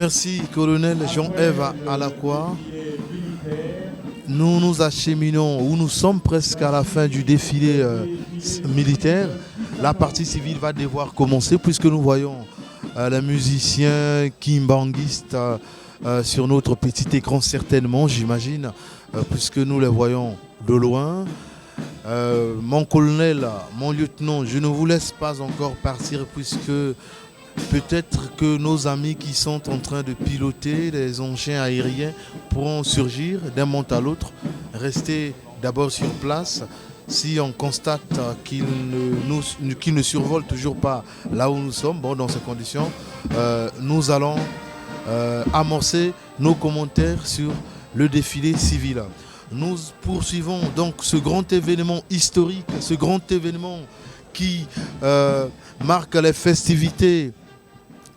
Merci, colonel Jean-Ève Alakwa. Nous nous acheminons, ou nous sommes presque à la fin du défilé militaire. La partie civile va devoir commencer puisque nous voyons les musiciens kimbanguistes sur notre petit écran certainement, j'imagine, puisque nous les voyons de loin. Mon colonel, mon lieutenant, je ne vous laisse pas encore partir puisque peut-être que nos amis qui sont en train de piloter les engins aériens pourront surgir d'un moment à l'autre. Restez d'abord sur place. Si on constate qu'ils ne survolent toujours pas là où nous sommes, bon, dans ces conditions, nous allons amorcer nos commentaires sur le défilé civil. Nous poursuivons donc ce grand événement historique, ce grand événement qui marque les festivités,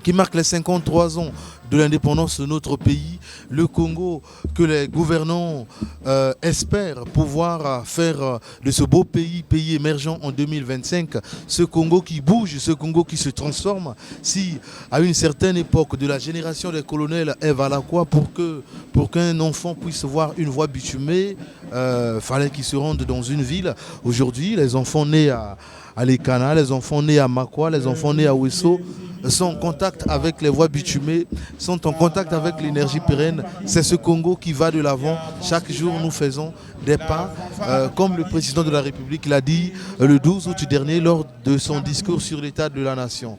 qui marque les 53 ans de l'indépendance de notre pays, le Congo que les gouvernants espèrent pouvoir faire de ce beau pays émergent en 2025, ce Congo qui bouge, ce Congo qui se transforme. Si à une certaine époque de la génération des colonels Ève Alakwa, pour qu'un enfant puisse voir une voie bitumée, fallait qu'il se rende dans une ville. Aujourd'hui, les enfants nés à Lekana, les enfants nés à Makwa, les enfants nés à Ouesso sont en contact avec les voies bitumées, sont en contact avec l'énergie pérenne. C'est ce Congo qui va de l'avant. Chaque jour, nous faisons des pas, comme le président de la République l'a dit le 12 août dernier lors de son discours sur l'état de la nation.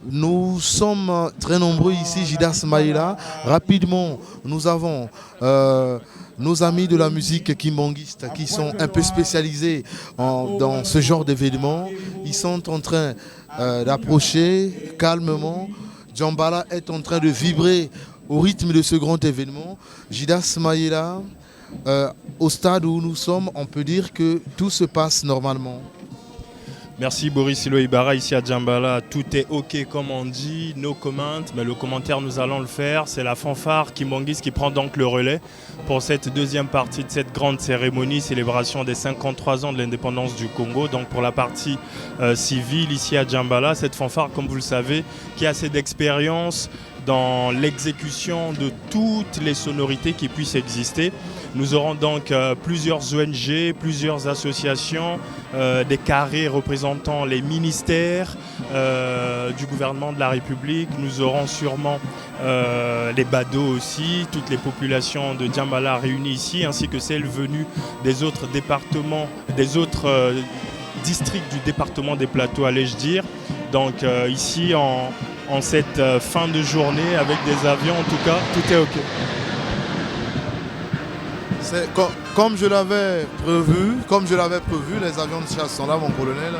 Nous sommes très nombreux ici, Jidas Maïla. Rapidement, nous avons nos amis de la musique kimbanguiste qui sont un peu spécialisés dans ce genre d'événements. Ils sont en train d'approcher calmement. Djambala est en train de vibrer au rythme de ce grand événement. Jidas Maïla, au stade où nous sommes, on peut dire que tout se passe normalement. Merci Boris Iloïbara, ici à Djambala, tout est ok comme on dit, no comment, mais le commentaire nous allons le faire, c'est la fanfare Kimbangis qui prend donc le relais pour cette deuxième partie de cette grande cérémonie, célébration des 53 ans de l'indépendance du Congo, donc pour la partie civile ici à Djambala, cette fanfare comme vous le savez, qui a assez d'expérience dans l'exécution de toutes les sonorités qui puissent exister. Nous aurons donc plusieurs ONG, plusieurs associations, des carrés représentant les ministères du gouvernement de la République. Nous aurons sûrement les badauds aussi, toutes les populations de Djambala réunies ici, ainsi que celles venues des autres départements, des autres districts du département des Plateaux, allais-je dire. Donc ici, en cette fin de journée, avec des avions, en tout cas, tout est OK. Comme je l'avais prévu, les avions de chasse sont là, mon colonel.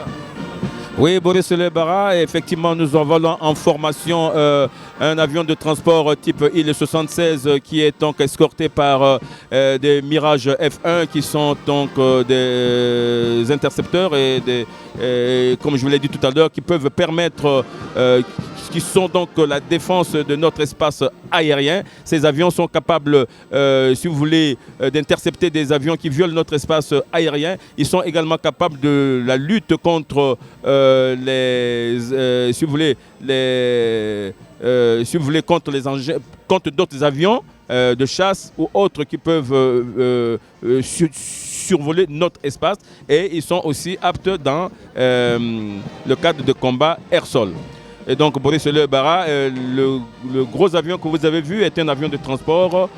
Oui, Boris Iloïbara, effectivement, nous envolons en formation un avion de transport type Il-76 qui est donc escorté par des Mirage F1 qui sont donc des intercepteurs et comme je vous l'ai dit tout à l'heure, qui peuvent permettre, qui sont donc la défense de notre espace aérien. Ces avions sont capables, si vous voulez, d'intercepter des avions qui violent notre espace aérien. Ils sont également capables de la lutte contre si vous voulez, contre d'autres avions de chasse ou autres qui peuvent survoler notre espace, et ils sont aussi aptes dans le cadre de combat air-sol. Et donc Boris Iloïbara, le gros avion que vous avez vu est un avion de transport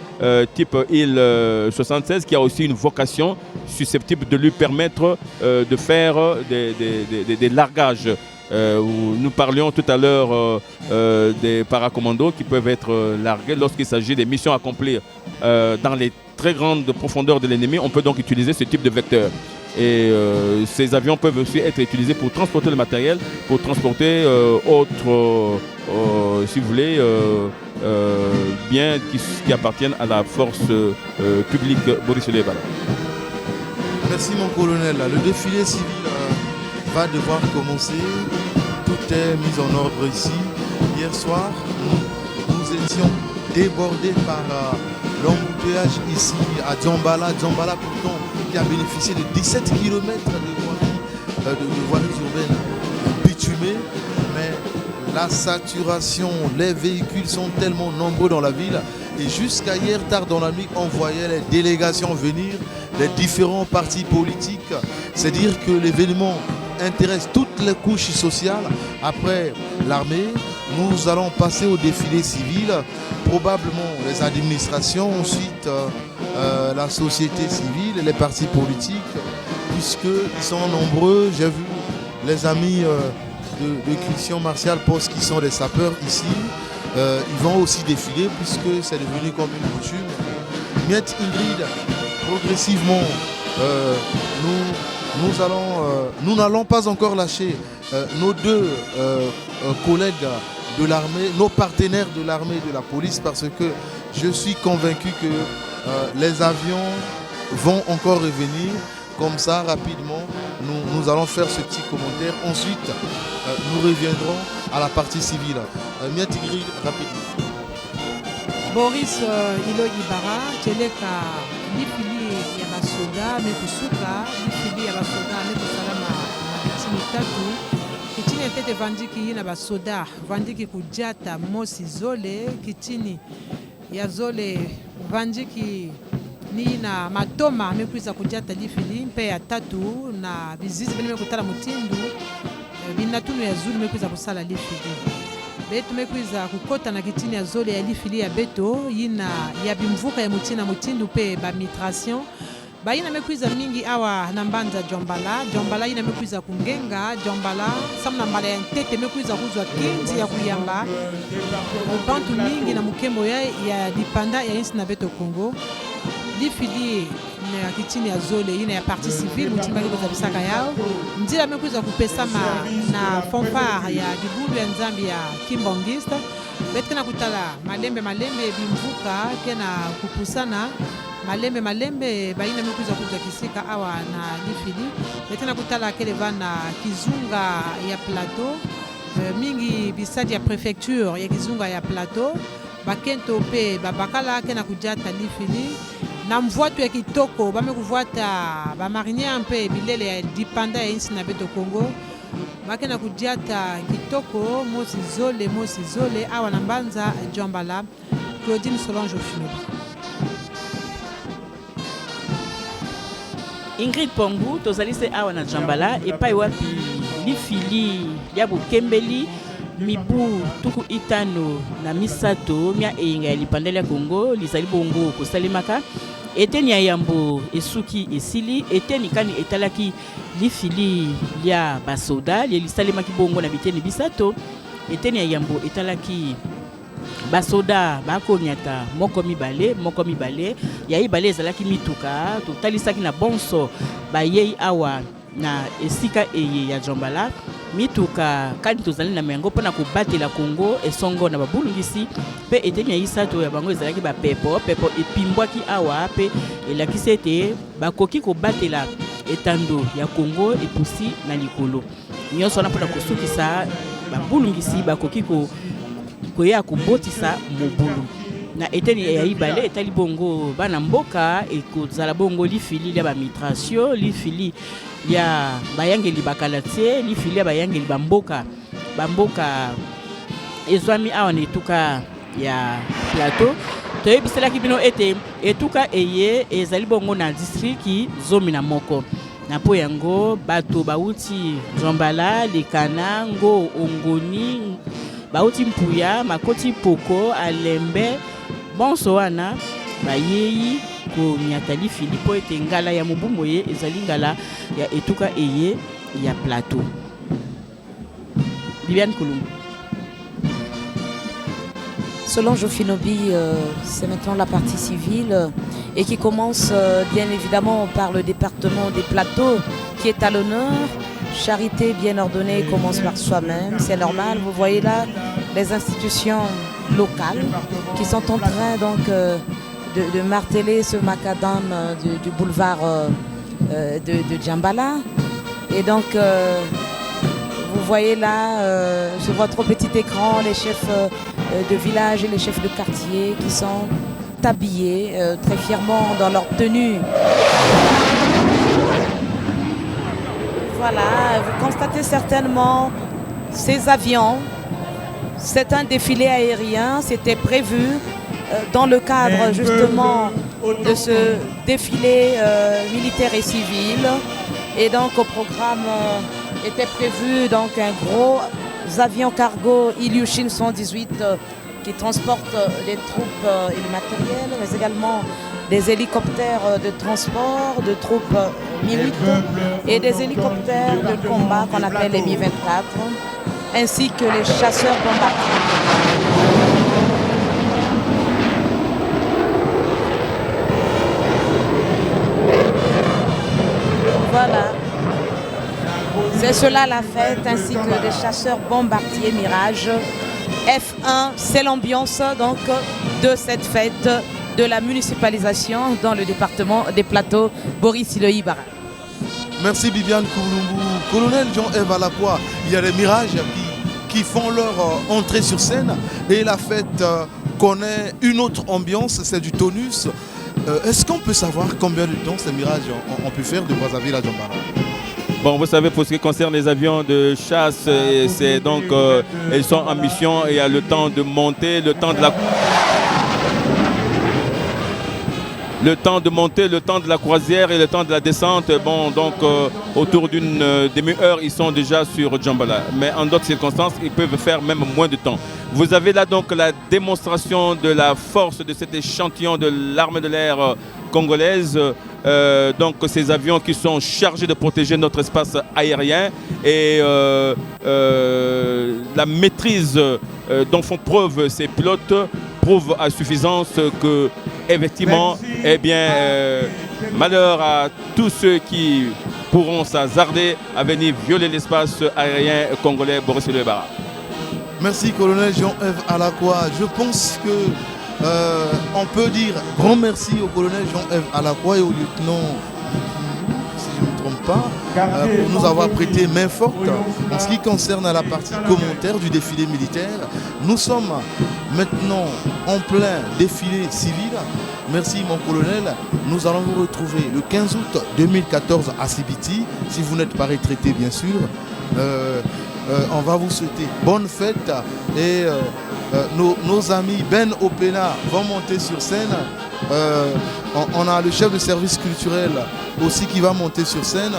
type Il-76 qui a aussi une vocation susceptible de lui permettre de faire des largages. Nous parlions tout à l'heure des paracommandos qui peuvent être largués lorsqu'il s'agit des missions à accomplir dans les très grandes profondeurs de l'ennemi. On peut donc utiliser ce type de vecteur. Et ces avions peuvent aussi être utilisés pour transporter le matériel, pour transporter si vous voulez, biens qui appartiennent à la force publique Boris Iloïbara. Merci mon colonel. Le défilé civil va devoir commencer. Tout est mis en ordre ici. Hier soir, nous étions débordés par l'embouteillage ici à Djambala. Djambala pourtant qui a bénéficié de 17 km de voiries urbaines bitumées, mais la saturation, les véhicules sont tellement nombreux dans la ville. Et jusqu'à hier tard dans la nuit, on voyait les délégations venir, les différents partis politiques. C'est dire que l'événement intéresse toutes les couches sociales. Après l'armée, nous allons passer au défilé civil, probablement les administrations, ensuite la société civile, les partis politiques, puisqu'ils sont nombreux. J'ai vu les amis de Christian Martial Post qui sont des sapeurs ici. Ils vont aussi défiler puisque c'est devenu comme une coutume. Miette Ingrid, progressivement, nous n'allons pas encore lâcher nos deux collègues de l'armée, nos partenaires de l'armée et de la police, parce que je suis convaincu que les avions vont encore revenir. Comme ça, rapidement, nous allons faire ce petit commentaire. Ensuite, nous reviendrons à la partie civile. Miette Ingrid, rapidement. Boris Ilo Ibara, Tcheleka, Lipili Yabasoda, Mekusuka, Lipili Yabasoda, Mekusalama, Matini Tatu, Kitini Tete Vandiki Yabasoda, Vandiki Kujata, Mosi Zole, Kitini Yazole, Vandiki. Ni na matoma amekuiza kujata lifili mpe ya tatu na bizizi bene kutala mutindu binatunu ya zulu mekuiza kusala lifili betu mekuiza kukota na kitini ya zole ya lifili ya beto yina ya bimvuka ya mutina mutindu pe ba migration ba yina mekuiza mingi awa na mbanza jombala yina mekuiza kungenga jombala samna mbala ya ntete mekuiza kuzwa kinzi ya kuyamba bantu mingi na mukembo ya dipanda ya insi na beto Congo. Lifili na kitini ya zole ina ya partie civile mutimba kwa bisaka yao ndila mekuza kupesama na fanfare ya dibulu ya nzambi ya kimbongista betkena kutala malembe bimvuka kena kupusana malembe baina mekuza kuja kisika awa na lifili betkena kutala kele vana kizunga ya plateau mingi bisadi ya préfecture ya kizunga ya plateau bakento pe babakala kena kujata lifili na mvuatu ya kitoko bamekuvuata ba marinier mpe bilele ya dipanda ya insi na beto Congo bakena kudiata kitoko mosi zole awa na mbanza jombala Claudine Solange Ofinobi. Ingrid Pongu tozalise awa na jombala epai wapi lifili ya bukembeli mibu tuku itano na misato mia einga ya lipandele ya Congo lizali bongo kosalemaka eteni ya yambo esuki esili eteni kani etalaki lifili ya basoda lisalemaki bongo na biteni bisato eteni ya yambo etalaki basoda bakonyata moko mibale ya ibale ezalaki mituka totalisaki na bonso bayei awa na esika eye ya jombala mituka kani tozali na mengo pona kobatela Congo esongo na babulungisi pe eteni ya isato ya bango ezalaki pepo epimbwaki awa pe elakisi ete bakoki kobatela etando ya Congo epusi na likolo nyonso wana pona kosukisa babulungisi bakoki koya kobotisa mobulu na eteni ya ibale etali bongo bana mboka ekozala bongo lifili ya bamigration lifili ya bayangeli bakalatie lifili ya bayangeli bamboka ezwami awa na etuka ya plateau toyebiselaki bino ete etuka eye ezali bongo na distriki zomi na moko na po yango bato bauti jombala lekana ngo ongoni bauti mpuya makoti poko alembe bonso wana bayei konyata lifili po ete ngala ya mobumbo ye ezali ngala ya etuka eye ya plateau. Bibiane Koulumbu. Solange Ofinobi, c'est maintenant la partie civile et qui commence bien évidemment par le département des plateaux qui est à l'honneur. Charité bien ordonnée commence par soi-même, c'est normal. Vous voyez là les institutions locales qui sont en train donc de marteler ce macadam du boulevard de Djambala. Et donc vous voyez là sur votre petit écran les chefs de village et les chefs de quartier qui sont habillés très fièrement dans leur tenue. Voilà, vous constatez certainement ces avions C'est un défilé aérien, c'était prévu dans le cadre justement de ce défilé militaire et civil. Et donc au programme était prévu donc un gros avion cargo Ilyushin 118 qui transporte les troupes et le matériel, mais également des hélicoptères de transport, de troupes Mi-8 et des hélicoptères de combat qu'on appelle les Mi-24, ainsi que les chasseurs bombardiers. Voilà. C'est cela la fête, ainsi que des chasseurs bombardiers Mirage. F1, c'est l'ambiance donc de cette fête de la municipalisation dans le département des Plateaux, Boris Iloyi-Bara. Merci Bibiane Kouloumou. Colonel Jean-Ève Alakwa, il y a les Mirages qui font leur entrée sur scène et la fête connaît une autre ambiance, c'est du tonus. Est-ce qu'on peut savoir combien de temps ces Mirages ont pu faire de Brazzaville à Djambala? Bon, vous savez, pour ce qui concerne les avions de chasse, c'est donc ils sont en mission et il y a le temps de monter, le temps de la croisière et le temps de la descente. Bon, donc autour d'une demi-heure, ils sont déjà sur Djambala. Mais en d'autres circonstances, ils peuvent faire même moins de temps. Vous avez là donc la démonstration de la force de cet échantillon de l'armée de l'air congolaise. Donc ces avions qui sont chargés de protéger notre espace aérien et la maîtrise dont font preuve ces pilotes prouve à suffisance que effectivement, eh bien, malheur à tous ceux qui pourront s'hasarder à venir violer l'espace aérien congolais. Boris Iloyi-Bara. Merci colonel Jean-Ève Alakwa. Je pense que on peut dire grand merci au colonel Jean-Ève Alakwa et au lieutenant, si je ne me trompe pas, pour nous avoir prêté main forte en ce qui concerne la partie commentaire du défilé militaire. Nous sommes maintenant en plein défilé civil. Merci mon colonel. Nous allons vous retrouver le 15 août 2014 à Sibiti, si vous n'êtes pas retraité bien sûr. On va vous souhaiter bonne fête et nos amis Ben Opena vont monter sur scène. On a le chef de service culturel aussi qui va monter sur scène,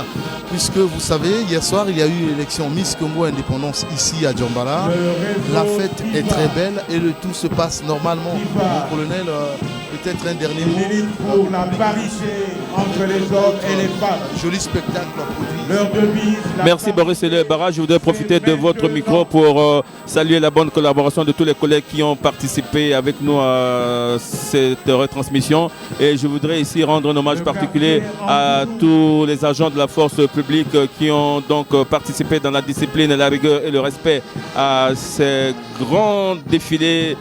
puisque vous savez, hier soir il y a eu l'élection Miss Congo Indépendance ici à Djambala. La fête est très belle et le tout se passe normalement. Mon colonel, peut-être un dernier mot. Pour la parité entre les hommes et les femmes. Joli spectacle produit. Merci Boris Iloyi-Bara. Je voudrais profiter de votre micro pour saluer la bonne collaboration de tous les collègues qui ont participé avec nous à cette retransmission. Et je voudrais ici rendre un hommage particulier à tous les agents de la force publique qui ont donc participé dans la discipline, la rigueur et le respect à ces grands défilés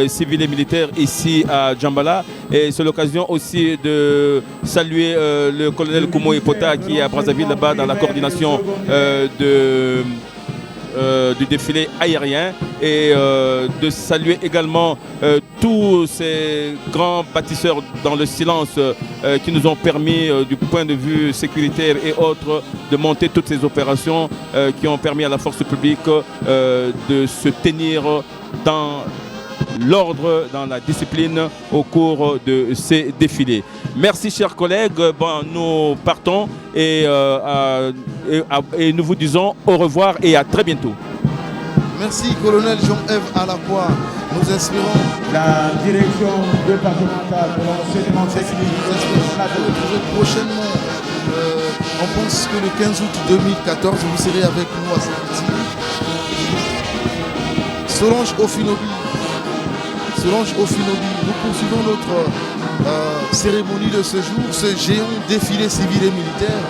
civils et militaires ici à Djambala. Et c'est l'occasion aussi de saluer le colonel Koumo Ipota qui est à Brazzaville là-bas dans la coordination du défilé aérien et de saluer également tous ces grands bâtisseurs dans le silence qui nous ont permis du point de vue sécuritaire et autres de monter toutes ces opérations qui ont permis à la force publique de se tenir dans l'ordre, dans la discipline au cours de ces défilés. Merci chers collègues, bon, nous partons et nous vous disons au revoir et à très bientôt. Merci colonel Jean-Ève Alakwa. Nous espérons la direction départementale de l'enseignement technique prochainement. On pense que le 15 août 2014 vous serez avec nous à Sibiti. Solange Ofinobi, nous poursuivons notre cérémonie de ce jour, ce géant défilé civil et militaire.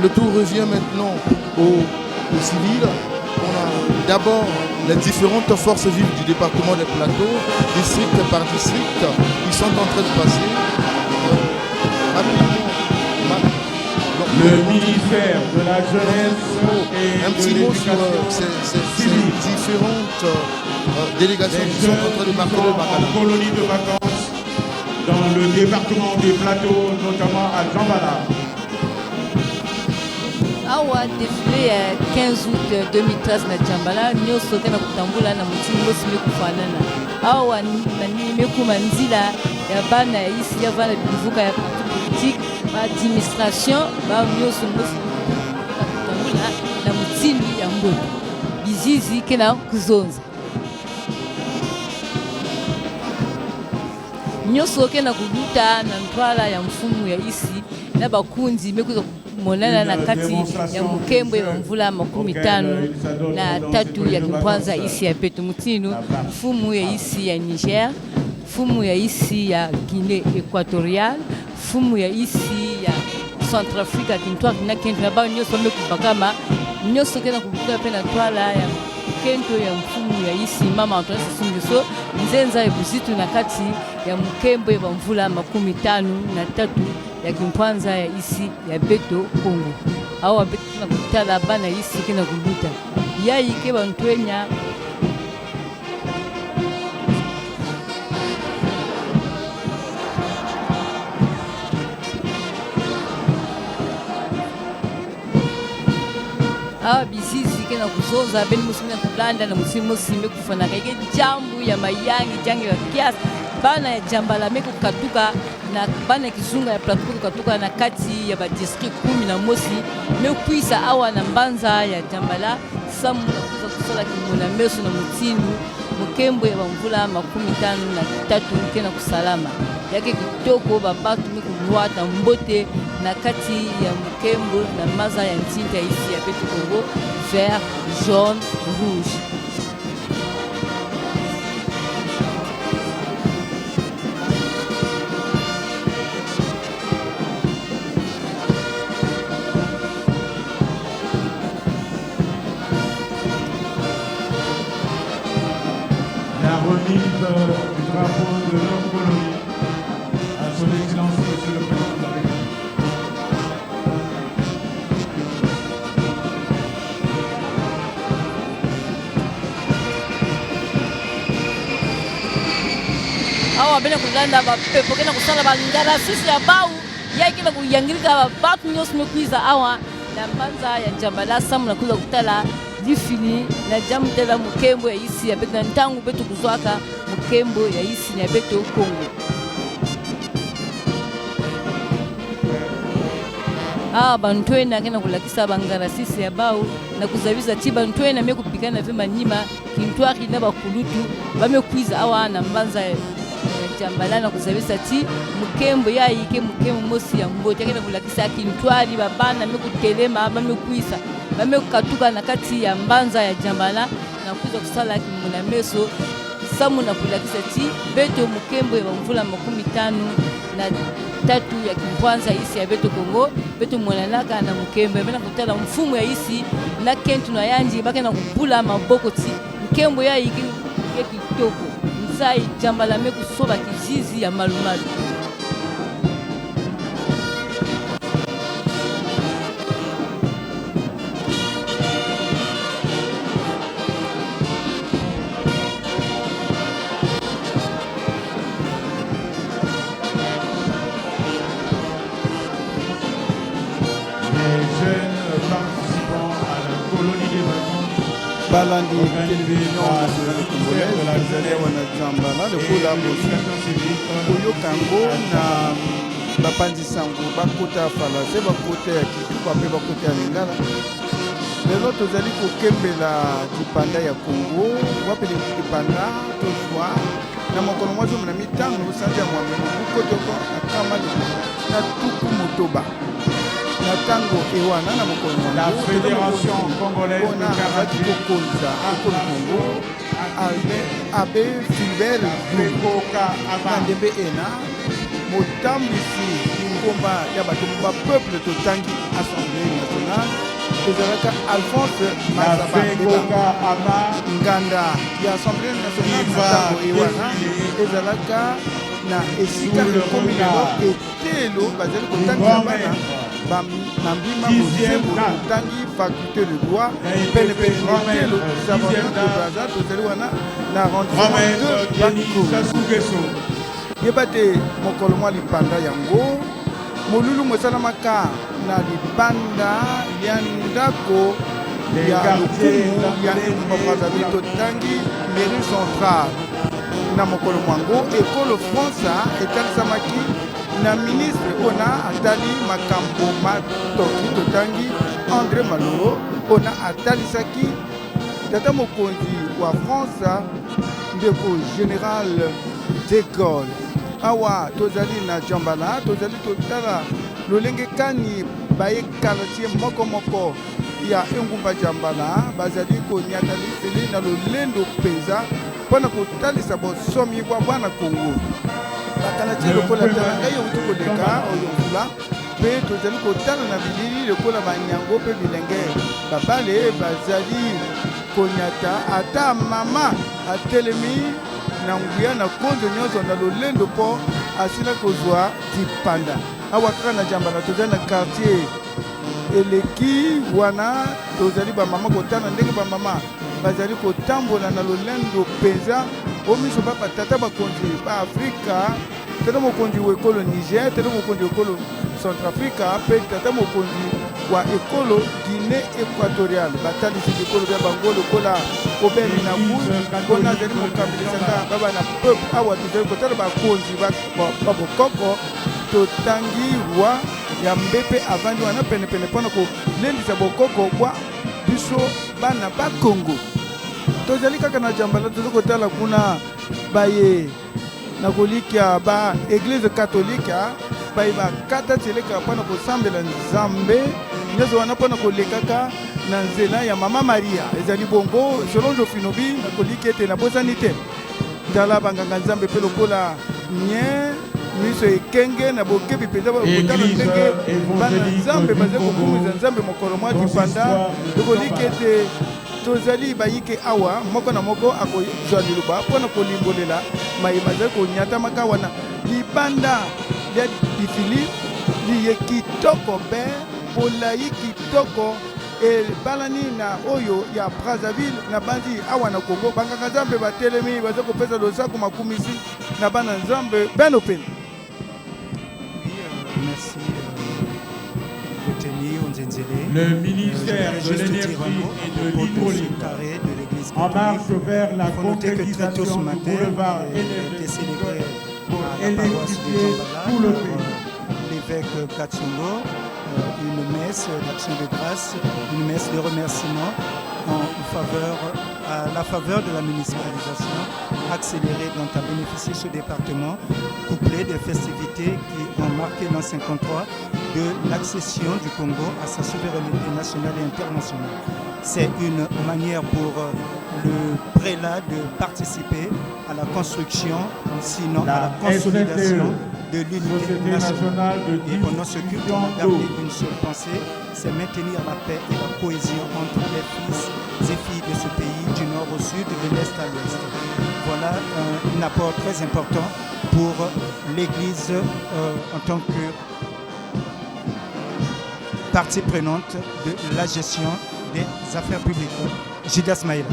Le tour revient maintenant au civil. On a d'abord les différentes forces vives du département des Plateaux, district par district, qui sont en train de passer rapidement. Le ministère de la Jeunesse et un petit mot sur ces différentes délégations qui sont en train de marquer le en colonie de vacances dans le département des Plateaux, notamment à Djambala. awa défilé ya 15 août 2013 na Djambala nyonso te na kutambula na motimi mosi mekufanana awa nani mekuma nzila ya bana ya isi ya bana bivuka ya parti politique ba administration ba nyonso mosi na kutambula na motimi ya mboto bizizi kena kuzonza nyonso kena kuluta na ntwala ya mfumu ya isi na bakunzi mekuza monana na kati ya mukembo ya mvula 53 ya Kimpwanza isi ya Beto Mutinu, fumu ya isi ya Niger, fumu ya isi ya Guinée Équatoriale, fumu ya isi ya Centrafrique Kintwa na kento na ba nyoso mekubakama nyoso kena kubuka pena twala ya kento ya mfumu ya isi mama Antoine Sungiso nzenza ya buzitu na kati ya mukembo ya mvula 53 ya Kimpwanza ya isi ya Beto Kongo awa beto na kutala bana isi kena kubuta ya ike bantwenya awa bizizi kena kuzoza beni musimi na kulanda na musimi musime kufana kake jambu ya mayangi jangi ya kiasi bana ya Djambala meko katuka na bana ya Kizunga ya Plateau katuka na kati ya ba district 11 mekuisa awa na mbanza ya Djambala samu na kuza kusola kimona meso na mutinu mukembo ya mvula 53 kena kusalama yake kitoko babatu mekuwata mbote na kati ya mukembo na maza ya ntinta isi ya Beto Kongo vert, jaune, rouge. La remise du drapeau de notre colonie à son excellence monsieur le président de la République. awa bena kulanda bapepo kena kusala bangara sisi ya bau yakina kuyangirika batu nyonso mekuiza awa na mbanza ya Djambala samu na kuza kutala difini na jamu tela mukembo ya isi ya Beto na ntangu Beto kuzwaka mukembo ya isi ya Beto Kongo awa bantwena kena kulakisa bangara sisi ya bau na kuzabiza ti bantwena mekupikana vema nyima kintwaki na bakulutu bamekuiza awa na mbanza ya Djambala na kuzabisa ti mukembo ya ike mukembo mosi ya mbote kena kulakisa kintwali babana mekutelema bamekuisa bamekatuka na kati ya mbanza ya Djambala na kuza kusala kimona meso samu na kulakisa ti Beto mukembo ya mvula 53 ya Kimpwanza isi ya Beto Kongo Beto mwananaka na mukembo bena kutala mfumu ya isi na kentu na yanji bakena kupula maboko ti mukembo ya ike kitoko Nzai Djambala mekusoba kizizi ya malumalu balandi télévision congolaise bazali awa na Djambala lokola koyoka yango na bapanzi sango bakota ya falase bakota ya kituka mpe bakota ya lingala lelo tozali kokembela lipanda ya Congo wapele lipanda tozwa na mokolo mwa zomi na mitano sanza ya mwamemo bukotoko na kama na tuku motoba na tango ewana na mokolo la fédération congolaise de karaté kokonza ekolo Congo abe Philbert Bekoka Aba ndembe ena motambwisi ngomba ya bato ba peuple totangi assemblée nationale ezalaka Alphonse Bekoka Aba nganda ya assemblée nationale tango ewana ezalaka na esika ekomi lelo etelo bazali kotangisa bana Nambima Mouzembo Tangi faculté de droit peine pénitentiaire savant de Braza tozaliwana na arrondissement de Bakou yebate mokolo mwa lipanda yango molulu mosalamaka na libanda ya ndako ya lokumu ya engumba brazzaville totangi mairie centrale na mokolo mwango ekolo france etalisamaki na ministre ona atali makambo matoki totangi André Malraux ona atalisaki tata mokonzi wa france ndeko général de Gaulle awa tozali na Djambala tozali totala lolenge kani baye quartier moko ya engumba Djambala bazali konyata lifeli na lolendo peza mpona kotalisa bosomi bwa bwana Kongo bakalati lokola tala ngai outi koleka oyo mvula mpe tozali kotala na bilili lokola banyango mpe bilenge babale bazali konyata ata mama atelemi na nguya na konzo nyonso na lolendo mpo asila kozwa dipanda awa kaka na Djambala tozali na quartier eleki wana tozali bamama kotala ndenge bamama bazali kotambola na lolendo mpenza omiso batata bakonzi ba Afrika tata mokonzi wa ekolo Niger tata mokonzi wa ekolo Centrafrica mpe tata mokonzi wa ekolo Guinée équatoriale batalisi ekolo bya bango lokola obemi na buyi mpona azali mokambilisaka baba na peuple awa tozali kotala bakonzi babokoko totangi roi ya mbepe avandi wana penepene mpona kolendisa bokoko bwa biso bana ba Congo tozali kaka na Djambala tozali kotala kuna baye na kolikia ba église catholique baye bakata teleka mpona kosambela nzambe nyonso wana mpona kolekaka na nzela ya mama Maria ezali bongo selon Jofinobi na koliki ete nabosani te tala banganga nzambe mpe lokola nye miso ekenge na bokebi mpenza bakotala ndenge bana nzambe bazali kokumisa nzambe mokolo mwa dipanda tokoliki ete tozali bayike awa moko na moko akozwa liloba mpona kolimbolela mayema azali konyatamaka wana libanda ya difili liye kitoko be bolayi kitoko ebalani na oyo ya Brazzaville na bandi awa na Congo banganga nzambe batelemi bazali kopesa losako makumisi na bana nzambe beno pene. Merci de tenir Nzenzele. Le ministère de l'énergie et de l'hydraulique en marche vers la concrétisation du boulevard énergétique pour électrifier tout le pays. L'évêque Katsungo, une messe d'action de grâce, une messe de remerciement à la faveur de la municipalisation accélérée dont a bénéficié ce département, couplé des festivités qui ont marqué l'an 53 de l'accession du Congo à sa souveraineté nationale et internationale. C'est une manière pour le prélat de participer à la construction, sinon à la consolidation de l'unité nationale. Et on ne s'occupe de garder une seule pensée, c'est maintenir la paix et la cohésion entre les fils et filles de ce pays, du nord au sud, de l'est à l'ouest. Voilà un apport très important pour l'Église en tant que partie prenante de la gestion des affaires publiques. Judas Maïla.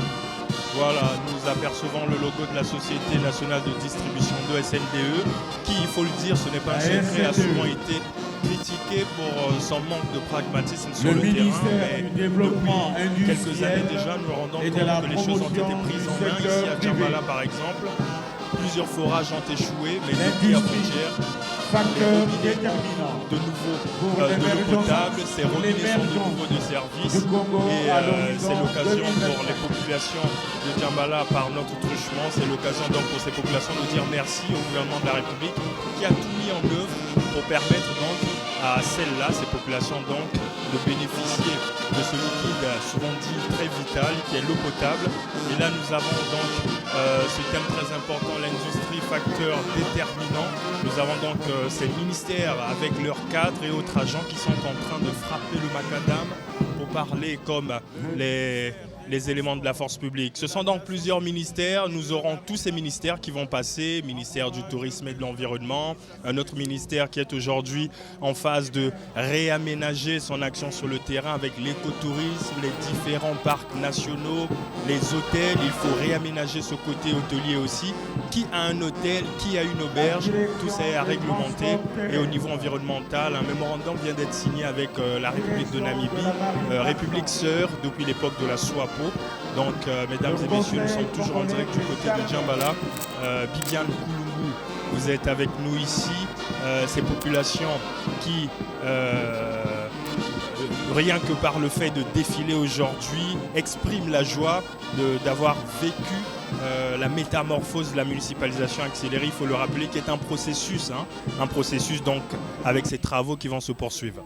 Voilà, nous apercevons le logo de la Société nationale de distribution d'eau SNDE, qui, il faut le dire, ce n'est pas un secret, a souvent été critiqué pour son manque de pragmatisme sur le terrain. Mais depuis quelques années déjà, nous rendons compte que les choses ont été prises en main. Ici à Djambala, par exemple, plusieurs forages ont échoué, mais depuis après-hier, de nouveau de l'eau potable, ces robinets sont de nouveau de service et c'est l'occasion pour les populations de Djambala par notre truchement, c'est l'occasion donc pour ces populations de dire merci au gouvernement de la République qui a tout mis en œuvre pour permettre donc à celles-là, ces populations donc, de bénéficier de ce liquide souvent dit très vital qui est l'eau potable. Et là nous avons donc ce thème très important, l'industrie, facteur déterminant. Nous avons donc ces ministères avec leurs cadres et autres agents qui sont en train de frapper le macadam pour parler comme les éléments de la force publique. Ce sont donc plusieurs ministères. Nous aurons tous ces ministères qui vont passer, ministère du tourisme et de l'environnement, un autre ministère qui est aujourd'hui en phase de réaménager son action sur le terrain avec l'écotourisme, les différents parcs nationaux, les hôtels. Il faut réaménager ce côté hôtelier aussi, qui a un hôtel, qui a une auberge, tout ça est à réglementer. Et au niveau environnemental, un mémorandum vient d'être signé avec la République de Namibie, République sœur depuis l'époque de la SWAPO. Donc, mesdames et messieurs, nous sommes toujours en direct du côté de Djambala. Bibiane Koulumbu, vous êtes avec nous ici. Ces populations qui, rien que par le fait de défiler aujourd'hui, expriment la joie d'avoir vécu la métamorphose de la municipalisation accélérée, il faut le rappeler, qui est un processus donc avec ces travaux qui vont se poursuivre.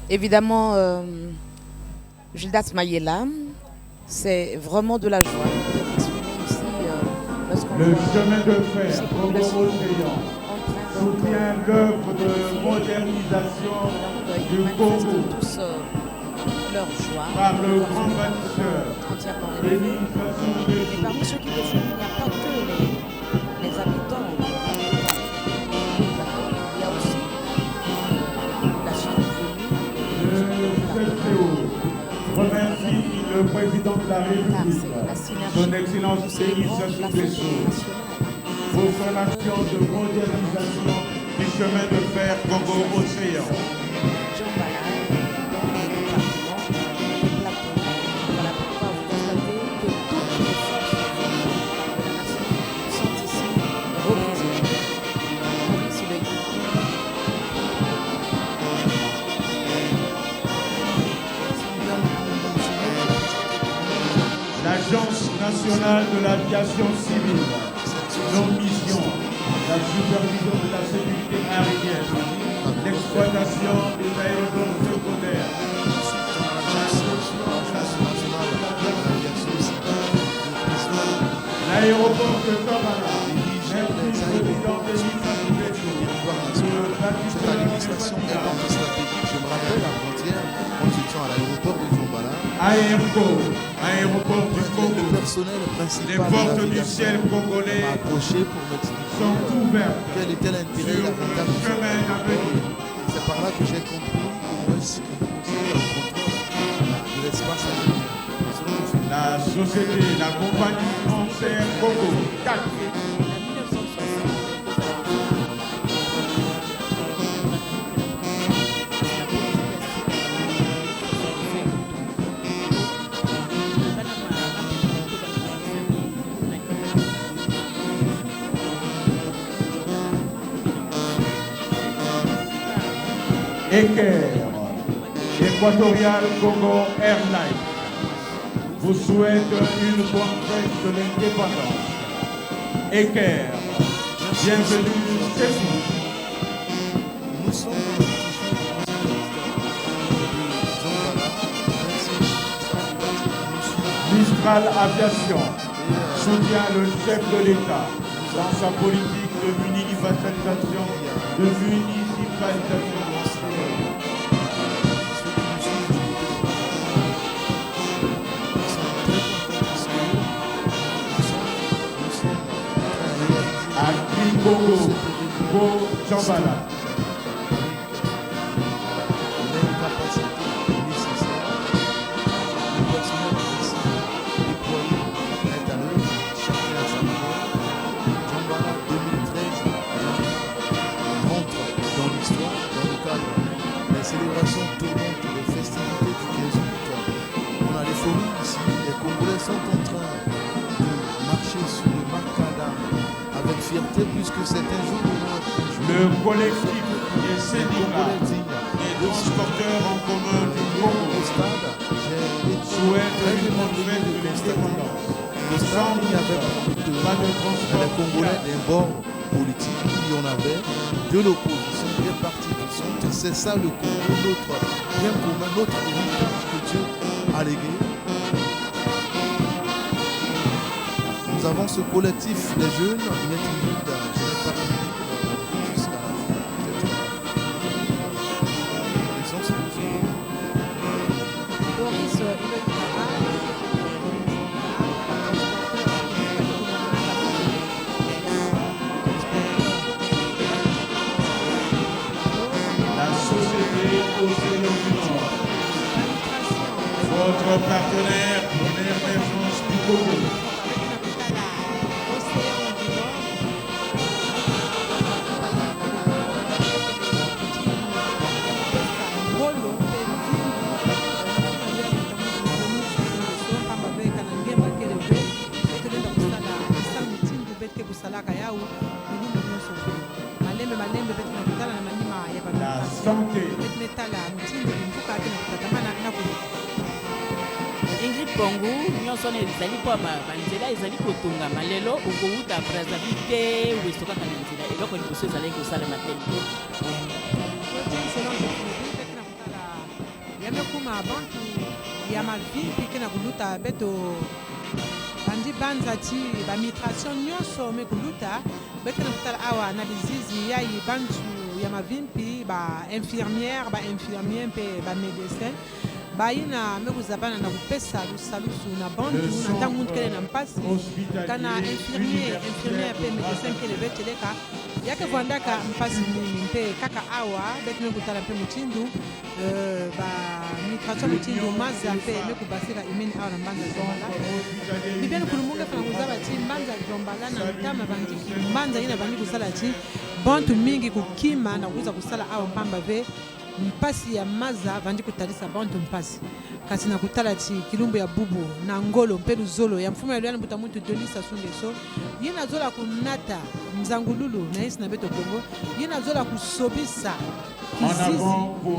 Évidemment, Gildas Mayela, c'est vraiment de la joie. Le chemin de fer Congo-Océan soutient l'œuvre de modernisation du Congo leur joie par le grand bâtisseur. Et parmi ceux qui le font, il n'y a pas que les habitants. Il y a aussi la Je remercie le président de la République, son Excellence Félix Sassou Nguesso, pour son action de modernisation du chemin de fer Congo-Océan. L'Agence nationale de l'aviation civile, nos missions, la supervision de la sécurité aérienne, l'exploitation des aérodromes secondaires, l'aéroport de Kamala, cette administration est donc stratégique. Je me rappelle avant-hier, quand nous étions à l'aéroport de Djambala, aéroport du Congo, le personnel principal les portes du ciel congolais m'a approché pour m'expliquer sont ouvertes quel était l'intérêt et l'avantage de ce projet. C'est par là que j'ai compris comment est-ce que c'est le contrôle de l'espace aérien. La société, la compagnie française Congo 4. Eker, Équatorial Congo Airlines, vous souhaite une bonne fête de l'indépendance. Eker, bienvenue chez vous. Nous sommes Mistral Aviation soutient le chef de l'État dans sa politique de municipalisation. À Congo, pour Djambala. Célébration tournante des festivités du 15 août. On a les fourmis ici. Les Congolais sont en train de marcher sur le macadam avec fierté puisque c'est un jour de notre. Le collectif des syndicats et transporteurs en commun du Congo au stade, j'ai souhaite une bonne fête de l'indépendance. Au stade, il y avait pas de transport. Les Congolais d'un bord politique, il y en avait de l'opposition, des partis du centre. C'est ça le Congo, notre bien commun, notre héritage que Dieu a légué. Nous avons ce collectif, les jeunes, il est timide, je n'ai pas pu jusqu'à la fin. Votre partenaire pour l'émergence du Congo. pongu nyonso wana ezali mpo banzela ezali kotongama lelo okowuta Brazzaville te weso kaka na nzela eloko liboso ezalaki kosalema te yamekuma bantu ya mavipi ke na kuluta beto bandi banza ti bamigration nyonso mekuluta beke na kutala awa na bizizi yai bantu ya mavimpi bainfirmière bainfirmier mpe bamédecin bayina mekuzabana na kupesa lusalusu na bantu na ntango muntu kele na mpasi kana infirmier mpe médecin kele beteleka yake vandaka mpasi mingi mpe kaka awa beti mekutala mpe mutindu bamigration mutindu maza mpe mekubasika imeni awa na mbanza zombala bibiani kulumunga fana kuzaba ti mbanza zombala na ntama bandiki mbanza yina bandi kusala ti bantu mingi kukima na kuza kusala awa mpamba ve mpasi ya maza vandi kutalisa bantu mpasi kasi na kutala ti kilumbu ya bubu na ngolo mpe luzolo ya mfumu ya luyana mbuta muntu Donisa Sungeso ye na zola kunata mzangululu na yesi na beto Kongo ye na zola kusobisa kizizi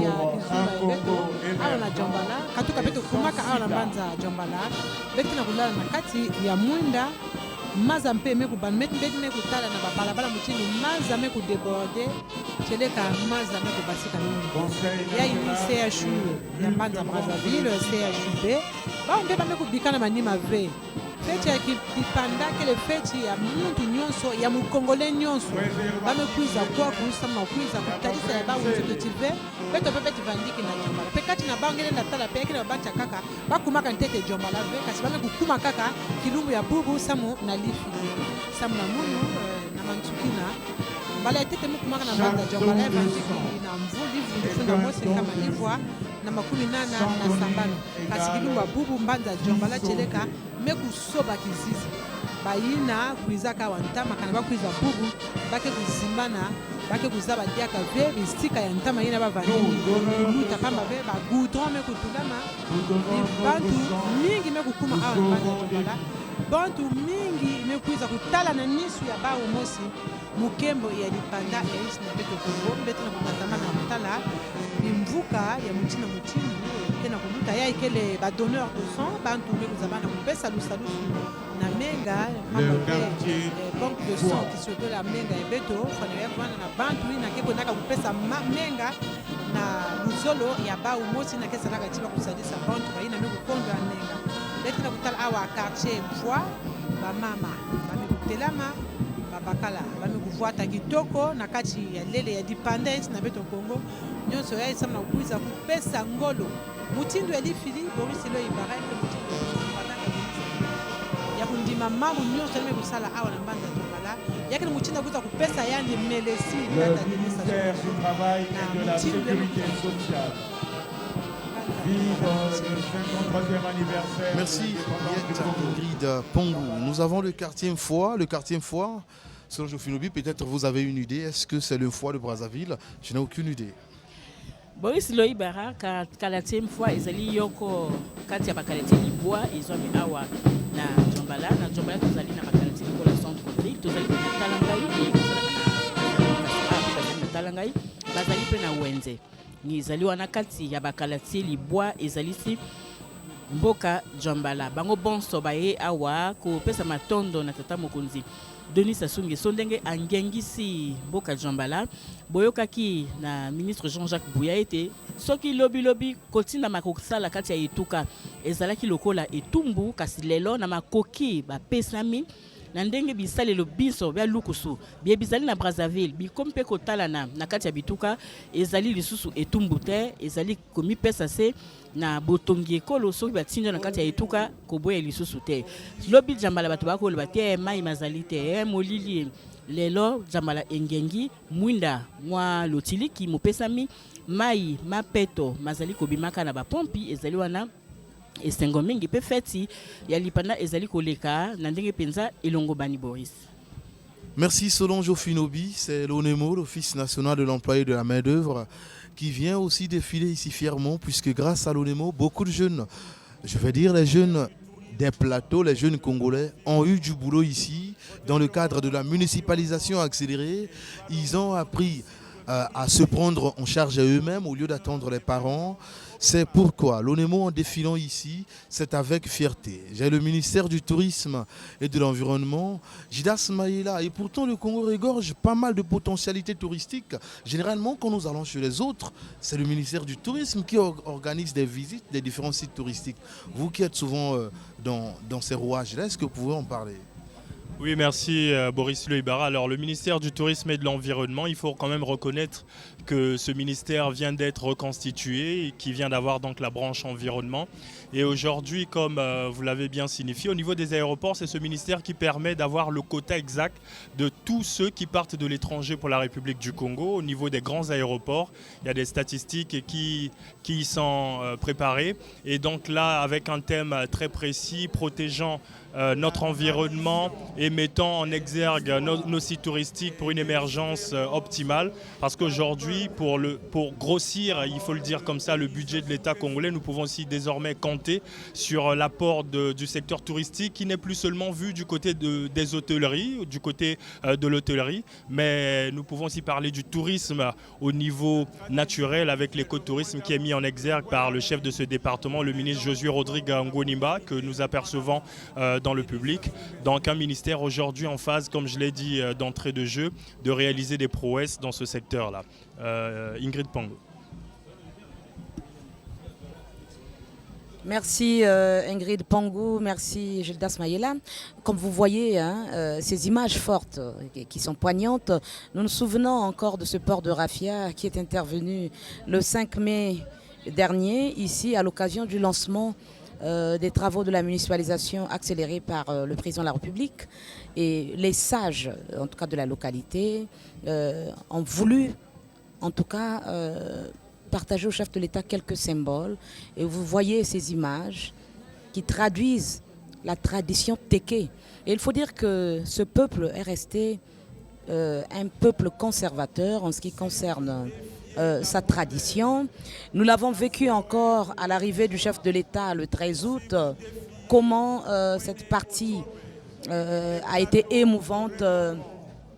ya bizula ya beto awa na Jambala katuka beto kumaka awa na mbanza Jambala beti na kulala na kati ya mwinda maza mpe mekutala na babalabala mutindu maza mekudeborde teleka maza mekubasika mingi yaini CHU ya mbanza Brazzaville CHUB baombe bamekubika na manima ve feti ya kipanda kele feti ya muntu nyonso ya mukongole nyonso bamekwiza kwakusa makwiza kutalisa ya bangu nzitotive beto pepe tivandiki na Jambala pe kati na bangu ngene natala pe kene babancha kaka bakumaka ntete Jambala ve kasi bamekukuma kaka kilumbu ya bubu samu na lifi samu na munu na mantsukina mbala ya tete mukumaka na mbanza Jambala vandiki na mvuli vundifunda mosi kama livwa na makumi nana na sambano kasi kilumbu ya bubu mbanza Jambala cheleka mekusoba kizizi bayina kuizaka wantama kana bakwiza bubu bake kuzimbana bake kuzaba diaka ve bistika ya ntama yina bavandini luta pamba ve bagoudron mekutulama bantu mingi mekukuma awa na mbanza Jambala bantu mingi mekwiza kutala na nisu ya bawo mosi mukembo ya lipanda ya isi na beto Kongo beto na kumatama na mutala bimvuka ya mutina mutini kena kuluta ya ikele ba donneur de sang bantu mekuzabana kupesa lusalusu na menga banque de sang qui se la menga ya beto fana ya kwana na bantu ina keko naka kupesa menga na luzolo ya bawo mosi na kesa naka tiba kusadisa bantu baina mekukondo ya menga beto na kutala awa quartier mvua bamama bamekutelama babakala bamekuvuata kitoko na kati ya lele ya dependance na beto Kongo nyonso ya isama na kuiza kupesa ngolo mutindu elifili Boris Eloy Ibarra mpe mutindu ya kundima mambo nyonso alime kusala awa na mbanza Jambala yakini mutindu kuza kupesa yandi melesi le ministère du travail et de la sécurité sociale. Vive le 53e anniversaire. Merci Ingrid Pongou. Nous avons le quartier Foix. Le quartier Foix, selon Jofinobi, peut-être vous avez une idée. Est-ce que c'est le Foix de Brazzaville? Je n'ai aucune idée. Boris Eloy Ibarra quartier Foix ezali yoko kati ya bakalete libwa ezwami awa na Jambala tozali na bakalete likola centre-ville tozali na Talangai na Talangai bazali pe na Wenze ni ezali wana kati ya bakalete libwa ezali si mboka Jambala bango bonso baye awa kopesa matondo na tata mokonzi Donisa Sungeso ndenge angengisi mboka Jambala boyokaki na ministre Jean-Jacques Bouya ete soki lobi kotina makokisala kati ya etuka ezalaki lokola etumbu kasi lelo na makoki bapesami na ndenge bisalelo biso bya lukusu bie bizali na Brazzaville bikompe kotala na kati ya bituka ezali lisusu etumbu te ezali komipesa se na botongi ekolo soki batinja na kati ya etuka koboya lisusu te lobi Jambala bato bakoloba te mai mazali te molili lelo Jambala engengi mwinda mwa lotiliki mopesami mai mapeto mazali kobimaka na bapompi ezali wana esengo mingi pe feti ya lipanda ezali koleka na ndenge penza elongo bani Boris. Merci Solange Ofinobi, c'est l'ONEMO, l'Office national de l'emploi et de la main-d'œuvre, qui vient aussi défiler ici fièrement, puisque grâce à l'ONEMO, beaucoup de jeunes, je vais dire les jeunes des plateaux, les jeunes Congolais, ont eu du boulot ici, dans le cadre de la municipalisation accélérée. Ils ont appris à se prendre en charge eux-mêmes au lieu d'attendre les parents. C'est pourquoi l'ONEMO, en défilant ici, c'est avec fierté. J'ai le ministère du Tourisme et de l'Environnement, Jidas Mayela, et pourtant le Congo regorge pas mal de potentialités touristiques. Généralement, quand nous allons chez les autres, c'est le ministère du Tourisme qui organise des visites des différents sites touristiques. Vous qui êtes souvent dans ces rouages-là, est-ce que vous pouvez en parler? Oui, merci Boris Loïbara. Alors le ministère du Tourisme et de l'Environnement, il faut quand même reconnaître que ce ministère vient d'être reconstitué et qui vient d'avoir donc la branche environnement. Et aujourd'hui, comme vous l'avez bien signifié, au niveau des aéroports, c'est ce ministère qui permet d'avoir le quota exact de tous ceux qui partent de l'étranger pour la République du Congo. Au niveau des grands aéroports, il y a des statistiques qui y sont préparées. Et donc là, avec un thème très précis, protégeant notre environnement et mettant en exergue nos sites touristiques pour une émergence optimale. Parce qu'aujourd'hui, pour grossir, il faut le dire comme ça, le budget de l'État congolais, nous pouvons aussi désormais compter sur l'apport du secteur touristique qui n'est plus seulement vu du côté des hôtelleries, du côté de l'hôtellerie, mais nous pouvons aussi parler du tourisme au niveau naturel avec l'écotourisme qui est mis en exergue par le chef de ce département, le ministre Josué Rodrigue Ngonimba, que nous apercevons dans le public. Donc un ministère aujourd'hui en phase, comme je l'ai dit d'entrée de jeu, de réaliser des prouesses dans ce secteur-là. Ingrid Pango. Merci Ingrid Pango, merci Gildas Mayela. Comme vous voyez, ces images fortes qui sont poignantes, nous nous souvenons encore de ce port de Rafia qui est intervenu le 5 mai dernier, ici à l'occasion du lancement des travaux de la municipalisation accélérée par le président de la République. Et les sages, en tout cas de la localité, ont voulu, en tout cas, partager au chef de l'État quelques symboles. Et vous voyez ces images qui traduisent la tradition téké. Et il faut dire que ce peuple est resté un peuple conservateur en ce qui concerne sa tradition. Nous l'avons vécu encore à l'arrivée du chef de l'État le 13 août, comment cette partie a été émouvante,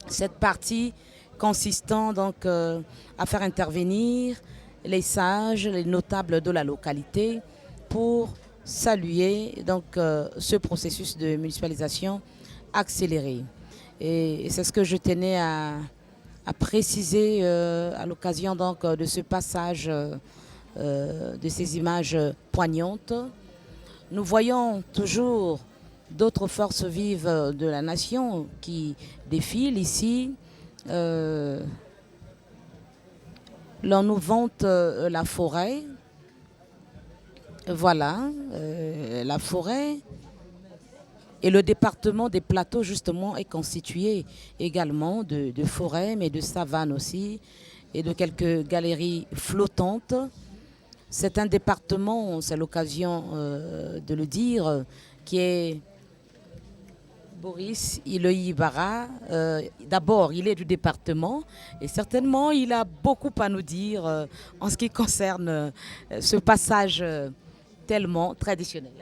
cette partie consistant donc à faire intervenir les sages, les notables de la localité pour saluer donc ce processus de municipalisation accéléré. Et c'est ce que je tenais à préciser à l'occasion donc de ce passage de ces images poignantes. Nous voyons toujours d'autres forces vives de la nation qui défilent ici. L'on nous vante la forêt. Voilà, la forêt. Et le département des plateaux, justement, est constitué également de forêts, mais de savanes aussi, et de quelques galeries flottantes. C'est un département, c'est l'occasion de le dire, qui est Boris Loïbara. D'abord, il est du département, et certainement, il a beaucoup à nous dire en ce qui concerne ce passage tellement traditionnel.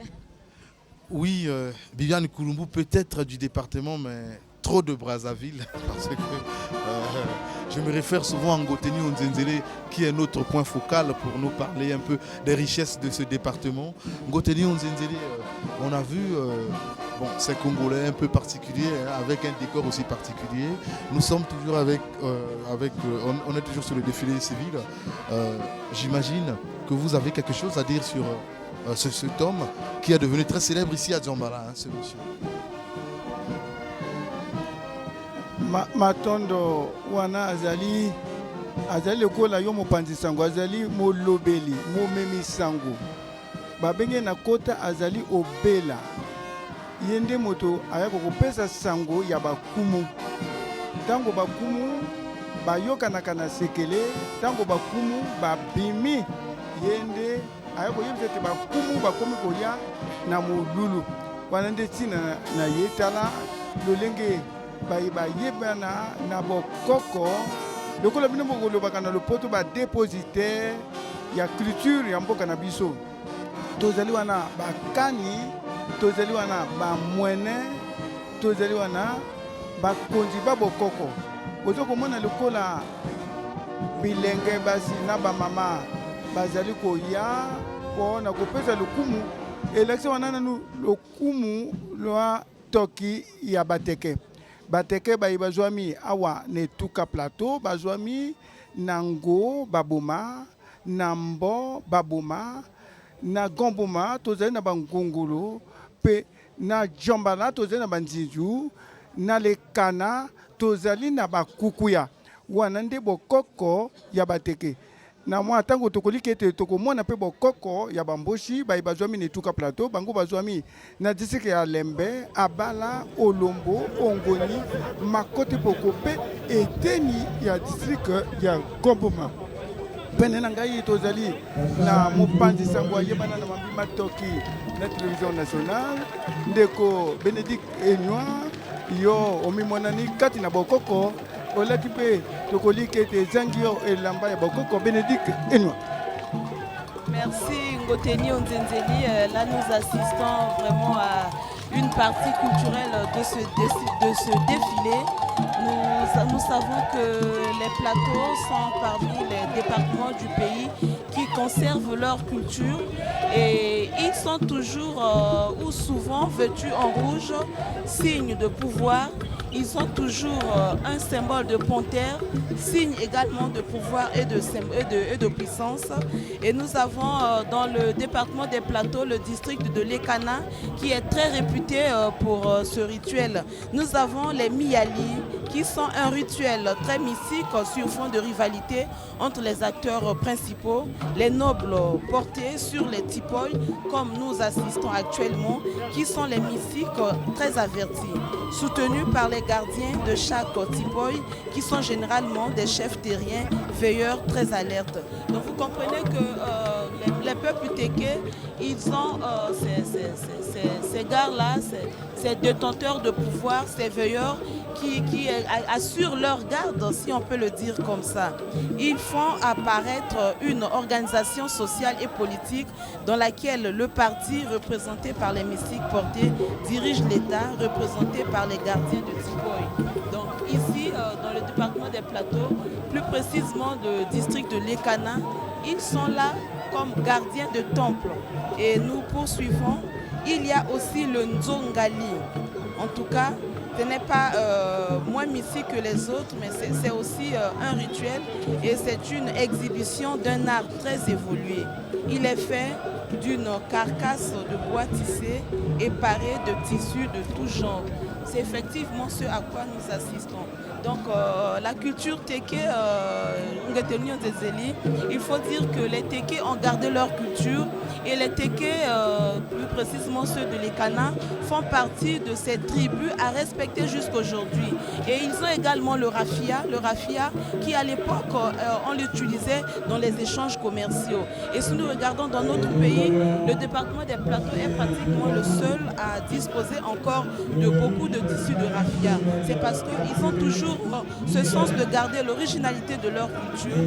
Oui, Viviane Koulombou peut être du département, mais trop de Brazzaville, parce que je me réfère souvent à Ngoteni Onzenzele, qui est notre point focal pour nous parler un peu des richesses de ce département. Ngoteni Onzenzele, on a vu, c'est congolais un peu particulier, avec un décor aussi particulier. Nous sommes toujours on est toujours sur le défilé civil. J'imagine que vous avez quelque chose à dire sur cet homme qui est devenu très célèbre ici à Djambala, ce monsieur. Matondo wana azali lokola yo mopanzi sango, azali molobeli momemi sango, babenge na kota azali obela yende moto ayako kopesa sango ya bakumu. Tango bakumu bayokanaka na sekele, tango bakumu babimi yende ayako yebisa te bakumu bakomi kolia na molulu wana nde ntina na ye tala lolenge bayebana na bokoko lokola bino bokolobaka na lopoto badepositaire ya culture ya mboka na biso. Tozali wana bakani, tozali wana bamwene, tozali wana bakonzi babokoko. Ozo komona lokola bilenge basi na bamama bazali koya mpona kopesa lokumu election wana nanu lokumu lwa toki ya bateke bateke bayi bazwami awa na etuka plateau bazwami na ngo baboma na mbo baboma na gomboma tozali na bangungulu mpe na Djambala tozali na banzinzu na lekana tozali na bakukuya wana nde bokoko ya bateke na mwa ntango tokoliki ete tokomona mpe bokoko ya bamboshi bayi bazwami na etuka plateau bango bazwami na district ya Lembe Abala Olombo Ongoni Makote Poko mpe eteni ya district ya Gomboma pene na ngai tozali na mopanzi sango ayebana na mambima toki na télévision nationale ndeko Bénédicte Enoi yo omimonani kati na bokoko olaki mpe tokoliki ete ezangi yo elamba ya bokoko Bénédicte Enoi. Merci Ngoteni Onzenzeli. Là nous assistons vraiment à une partie culturelle de ce défilé. Nous savons que les plateaux sont parmi les départements du pays qui conservent leur culture et ils sont toujours ou souvent vêtus en rouge, signe de pouvoir. Ils ont toujours un symbole de panthère, signe également de pouvoir et de puissance. Et nous avons dans le département des plateaux le district de Lekana qui est très réputé pour ce rituel. Nous avons les Miyali qui sont un rituel très mystique sur fond de rivalité entre les acteurs principaux, les nobles portés sur les tipoy comme nous assistons actuellement, qui sont les mystiques très avertis, soutenus par les gardiens de chaque tipoy qui sont généralement des chefs terriens, veilleurs très alertes. Donc vous comprenez que les peuples téké, ils ont ces gars-là, ces détenteurs de pouvoir, ces veilleurs qui assurent leur garde, si on peut le dire comme ça. Ils font apparaître une organisation sociale et politique dans laquelle le parti représenté par les mystiques portés dirige l'État, représenté par les gardiens de Tipoy. Donc ici, dans le département des plateaux, plus précisément le district de Lekana, ils sont là comme gardiens de temple. Et nous poursuivons. Il y a aussi le Nzongali. En tout cas, ce n'est pas moins mystique que les autres, mais c'est aussi un rituel et c'est une exhibition d'un art très évolué. Il est fait d'une carcasse de bois tissé et paré de tissus de tout genre. C'est effectivement ce à quoi nous assistons. Donc la culture téké, il faut dire que les tékés ont gardé leur culture et les tékés, plus précisément ceux de l'Ekana, font partie de ces tribus à respecter jusqu'aujourd'hui. Et ils ont également le raffia qui à l'époque on l'utilisait dans les échanges commerciaux. Et si nous regardons dans notre pays, le département des plateaux est pratiquement le seul à disposer encore de beaucoup de tissus de raffia. C'est parce qu'ils ont toujours ce sens de garder l'originalité de leur culture.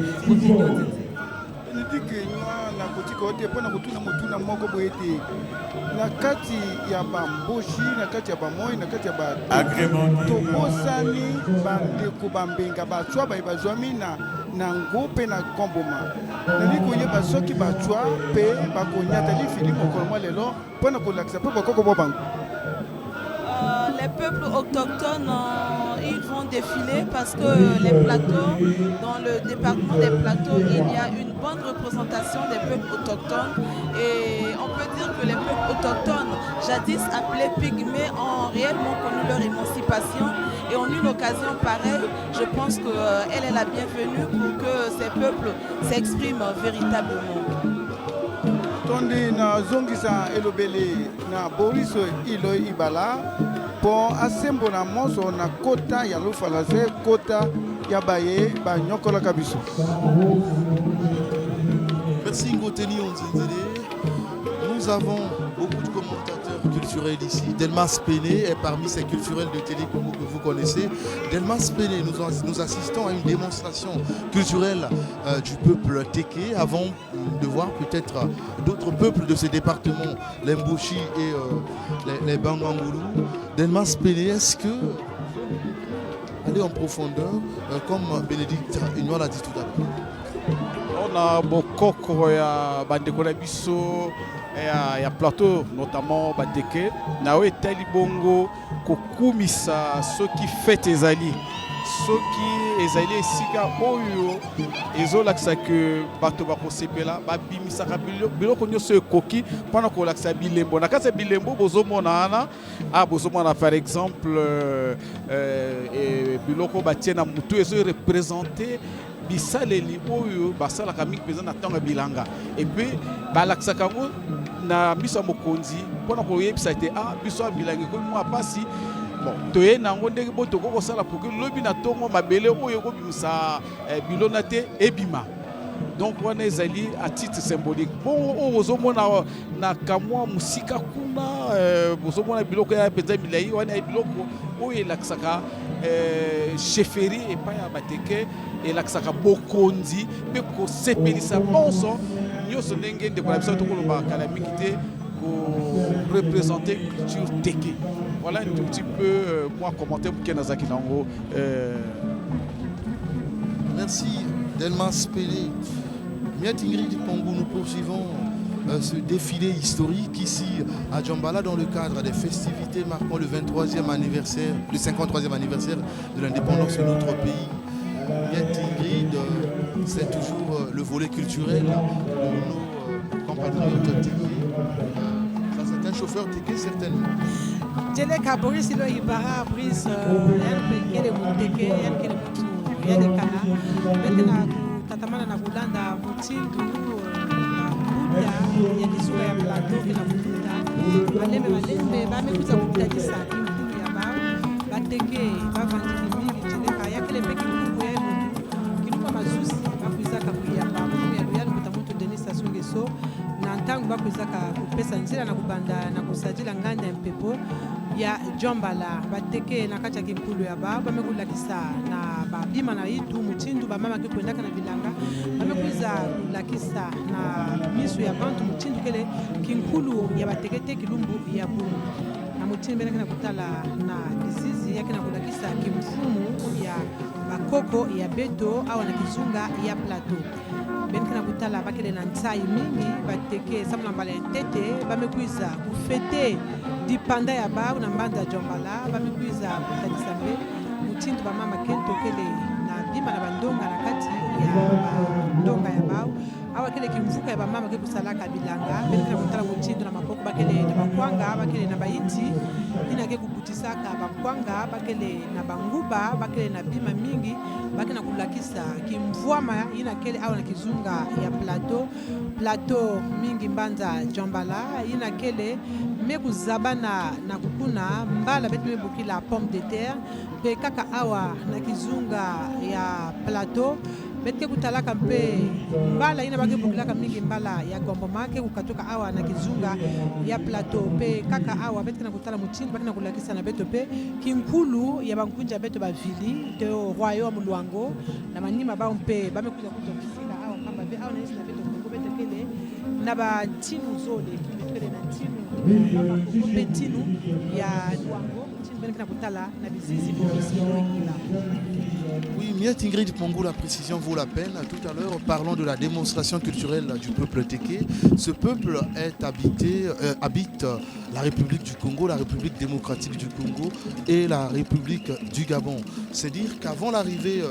nango pe na komboma nali koyeba soki bachwa pe bakonyata li fili mokolo lelo pona kolakisa pe bakoko bobango. Les peuples autochtones, ils vont défiler parce que les plateaux, dans le département des plateaux, il y a une bonne représentation des peuples autochtones. Et on peut dire que les peuples autochtones, jadis appelés pygmées, ont réellement connu leur émancipation. Et en une occasion pareille, je pense qu'elle est la bienvenue pour que ces peuples s'expriment véritablement. Tondi na zongisa elobele na Boris Iloi Ibala pour asembo na moso na kota ya lofalaze kota ya baye ba nyokola kabiso. Merci Ngoteni Onzenzele. Nous avons beaucoup de commentateurs culturels ici. Delmas Péné est parmi ces culturels de Télé Congo que vous connaissez. Delmas Péné, nous assistons à une démonstration culturelle du peuple téké avant de voir peut-être d'autres peuples de ces départements, les Mboshi et les Bangangoulou. Delmas Péné, est-ce que aller en profondeur, comme Bénédicte Enoi l'a dit tout à l'heure? na bokoko ya bandeko na biso ya plateau notamment bateke na oyo etali bongo kokumisa soki fete ezali soki ezali esika oyo ezolakisa ke bato bakosepela babimisaka biloko nyonso ekoki mpona kolakisa bilembo na kati ya bilembo bozomona wana bozomona par exemple biloko batie na mutu ezorepresente bisaleli oyo basalaka mingi mpenza na ntango ya bilanga epuis balakisaka yango na miso ya mokonzi mpona koyebisa ete biso ya bilanga ekomi mwa pasi toye nango ndenge bo tokoki kosala poke lobi na ntongo mabele oyo ekobimisa bilona te ebima donc wana ezali à titre symbolique bongo oyo bozomona na kamwa mosika kuna bozomona biloko ya mpenza milai wana ya biloko oyo elakisaka chefferie epai ya bateke elakisaka bokonzi mpe kosepelisa bonso nyonso ndenge ndeko na biso tokoloba kala mingi te représenter culture teke. Voilà un tout petit peu moi commenter pour Kenazaki Nango. Merci Delmas Pelé. Miat Ingrid Pongou, nous poursuivons ce défilé historique ici à Djambala dans le cadre des festivités marquant le 23e anniversaire, le 53e anniversaire de l'indépendance de notre pays. Miat Ingrid, c'est toujours le volet culturel de nos compatriotes Teke. Ça c'est un chauffeur Teke certainement. Jeleka Boris Ilo Ibara, Brice, Kele Muteke, Kele Mutu, Yadekana, Betena, Tatamana Nabulanda, Mutindu, Buddha, Yadisura ya Plateau, Kela Buddha, Balembe, Bamekuza Buddha Kisa, Kimpu Yaba, Bateke, Bavandi Mingi, Jeleka, Yakele Peki Mkubu ya Mutu, Kilupa Mazusi, Bakuiza Kabuyaba, Yaluyalu Mutamutu Denis Sasungeso, Nantangu Bakuizaka kupesa nzira na kubanda na kusajila nganda ya mpepo ya Djambala bateke na kati ya kimpulu ya bamekulakisa na babima na itu mutindu bamama kikwendaka na bilanga bamekuiza kulakisa na misu ya bantu mutindu kele kinkulu ya batekete kilumbu ya bunu na mutindu benaka na kutala na disizi yake na kulakisa kimfumu ya bakoko ya beto au na kizunga ya plateau benaka na kutala bakele na ntsai mingi bateke samla mbala tete bamekuiza kufete dipanda ya bao na mbanda Djambala bamekuiza kutalisa mbe mutindu bamama kento kele na bima na bandonga na kati ya ndonga ya bao awa kele kimvuka ya bamama ke kusalaka bilanga benaka na kutala mutindu na mapoko bakele na bakwanga bakele na baiti ina ke kukutisaka bakwanga bakele na banguba bakele na bima mingi bakena kulakisa kimvwama ina kele awa na kizunga ya plateau mingi mbanza Djambala ina kele meku zabana na kukuna mbala betu mebukila pomme de terre pe kaka awa na kizunga ya plateau bete kutalaka mpe mbala ina bake bukilaka mingi mbala ya gombo make kukatoka awa na kizunga ya plateau pe kaka awa bete na kutala muchini bake na kulakisa na beto pe kinkulu ya bankunja beto bavili te royaume Luango na manima ba mpe bamekuja kutokisika awa kamba be awa na isi na beto kongo bete kele na ba tinu zole kimitwele na tinu Petinu ya Luango Benaka kutala na bizizi Oui, Miat Ingrid Pongou, la précision vaut la peine. Tout à l'heure, parlons de la démonstration culturelle du peuple Teke. Ce peuple habite la République du Congo, la République démocratique du Congo et la République du Gabon. C'est dire qu'avant l'arrivée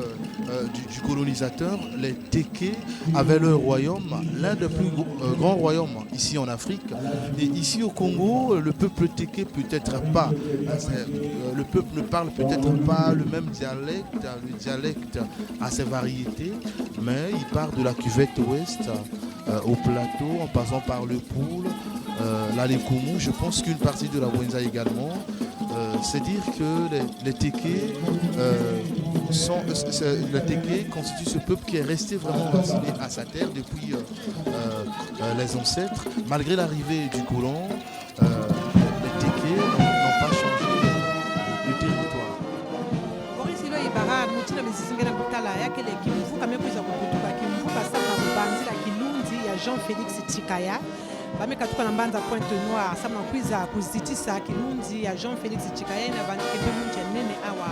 du colonisateur, les Teke avaient leur royaume, l'un des plus grands royaumes ici en Afrique. Et ici au Congo, le peuple Teke peut-être pas. Le peuple ne parle peut-être pas le même dialecte, le dialecte a ses variétés, mais il part de la cuvette ouest au plateau, en passant par le Poul, la Lekumu. Je pense qu'une partie de la Wenza également. C'est dire que les Teke constituent ce peuple qui est resté vraiment vacciné à sa terre depuis les ancêtres. Malgré l'arrivée du colon, les Teke n'ont pas changé le territoire. Boris Ilo Ibara, mutina misisingena kutala yake le kimvuka mekuza kukutuka kimvuka sana kubanzila kilunzi ya Jean-Félix Tshikaya bamekatuka na mbanza Pointe Noire sama kwiza kuzitisa kilunzi ya Jean Félix Tshikayena bandike munji nene awa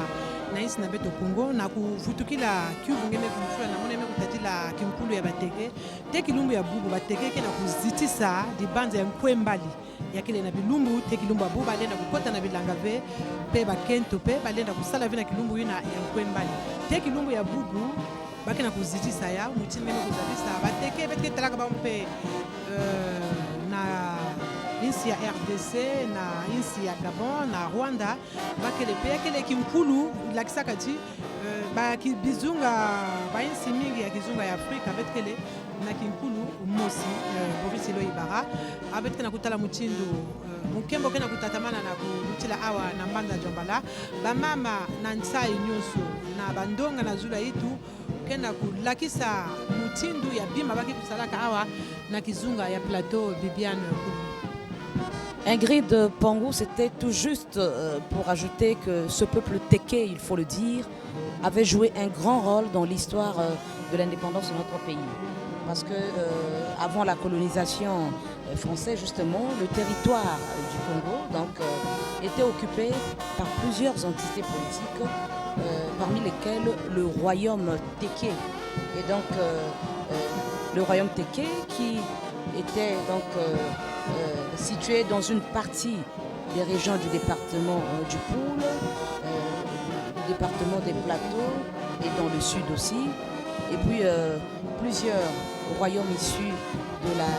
na isi na beto Congo na kuvutukila Kivu ngeme kumfula na mone mekutatila kinkulu ya bateke te kilumbu ya bubu bateke ke na kuzitisa di banza ya nkwembali yakile na bilumbu te kilumbu ya bubu balenda kukota na bilanga ve pe bakento pe balenda kusala ve na kilumbu yina ya nkwembali te kilumbu ya bubu bakena kuzitisa ya mutini ngeme kuzalisa bateke beteke talaka ba mpe na insi ya RDC na insi ya Gabon na Rwanda bakele pe yakele kinkulu lakisaka ti baki bizunga ba insi mingi ya kizunga ya Afrika betkele na kinkulu mosi Boris Eloy Ibarra abetkena kutala mutindo mukembo kena kutatamana na kutila awa na mbanza Djambala bamama na ntsai nyonso na bandonga na zula itu kena kulakisa mutindo ya bima baki kusalaka awa na kizunga ya plateau Bibiane Ingrid Pangou, c'était tout juste pour ajouter que ce peuple téké, il faut le dire, avait joué un grand rôle dans l'histoire de l'indépendance de notre pays. Parce que avant la colonisation française, justement, le territoire du Congo était occupé par plusieurs entités politiques, parmi lesquelles le royaume téké. Et donc, le royaume téké qui était donc situé dans une partie des régions du département du Poul, du département des Plateaux et dans le sud aussi. Et puis plusieurs royaumes issus de la